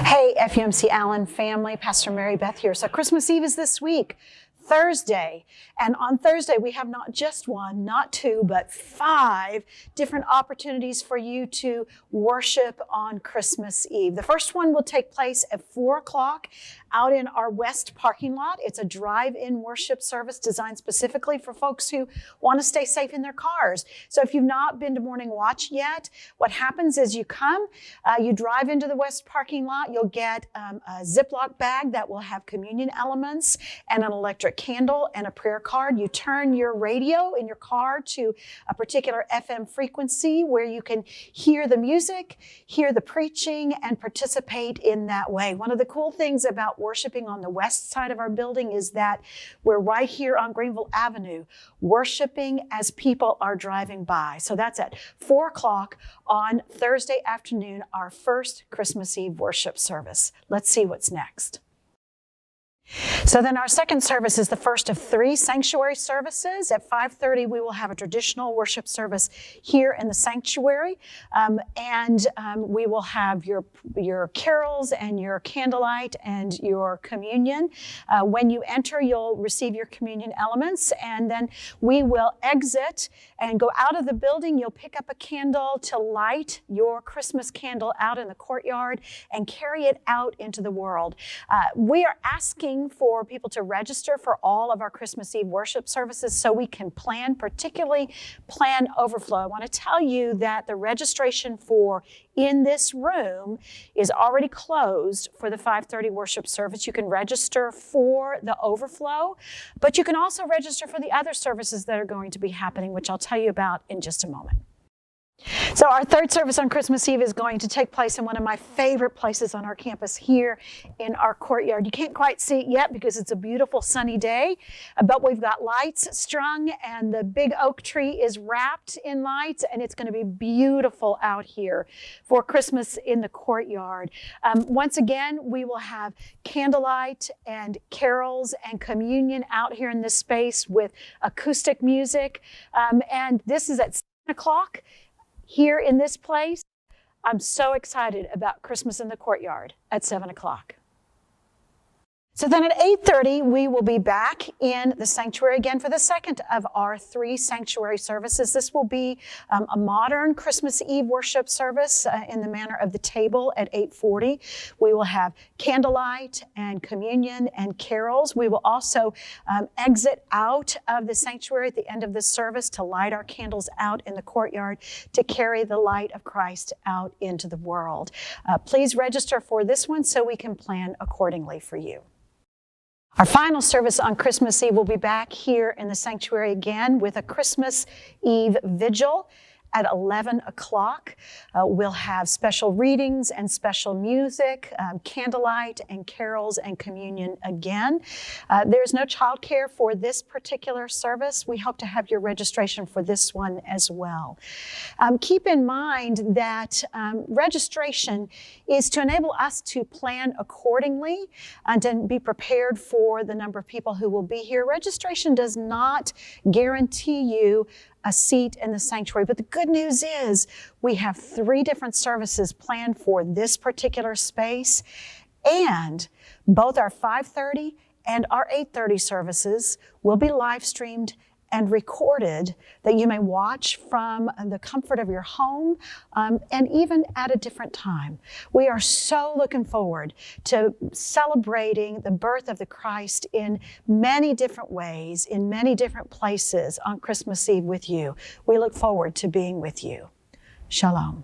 Hey, FUMC Allen family, Pastor Mary Beth here. So Christmas Eve is this week, Thursday. And on Thursday, we have not just one, not two, but 5 different opportunities for you to worship on Christmas Eve. The first one will take place at 4 o'clock out in our west parking lot. It's a drive-in worship service designed specifically for folks who want to stay safe in their cars. So if you've not been to morning watch yet, what happens is you come, you drive into the west parking lot, you'll get a Ziploc bag that will have communion elements and an electric candle and a prayer card. You turn your radio in your car to a particular FM frequency where you can hear the music, hear the preaching, and participate in that way. One of the cool things about worshiping on the west side of our building is that we're right here on Greenville Avenue, worshiping as people are driving by. So that's at 4 o'clock on Thursday afternoon, our first Christmas Eve worship service. Let's see what's next. So then our second service is the first of 3 sanctuary services. At 5:30, we will have a traditional worship service here in the sanctuary. We will have your carols and your candlelight and your communion. When you enter, you'll receive your communion elements, and then we will exit and go out of the building. You'll pick up a candle to light your Christmas candle out in the courtyard and carry it out into the world. We are asking for people to register for all of our Christmas Eve worship services so we can particularly plan overflow. I want to tell you that the registration for in this room is already closed for the 5:30 worship service. You can register for the overflow, but you can also register for the other services that are going to be happening, which I'll tell you about in just a moment. So our third service on Christmas Eve is going to take place in one of my favorite places on our campus here in our courtyard. You can't quite see it yet because it's a beautiful sunny day, but we've got lights strung and the big oak tree is wrapped in lights, and it's going to be beautiful out here for Christmas in the courtyard. Once again, we will have candlelight and carols and communion out here in this space with acoustic music. And this is at 7 o'clock. Here in this place. I'm so excited about Christmas in the courtyard at 7 o'clock. So then at 8:30, we will be back in the sanctuary again for the second of our 3 sanctuary services. This will be a modern Christmas Eve worship service in the manner of the table at 8:40. We will have candlelight and communion and carols. We will also exit out of the sanctuary at the end of the service to light our candles out in the courtyard to carry the light of Christ out into the world. Please register for this one so we can plan accordingly for you. Our final service on Christmas Eve will be back here in the sanctuary again with a Christmas Eve Vigil at 11 o'clock. We'll have special readings and special music, candlelight and carols and communion again. There's no childcare for this particular service. We hope to have your registration for this one as well. Keep in mind that registration is to enable us to plan accordingly and to be prepared for the number of people who will be here. Registration does not guarantee you a seat in the sanctuary. But the good news is we have 3 different services planned for this particular space, and both our 5:30 and our 8:30 services will be live streamed and recorded that you may watch from the comfort of your home and even at a different time. We are so looking forward to celebrating the birth of the Christ in many different ways, in many different places on Christmas Eve with you. We look forward to being with you. Shalom.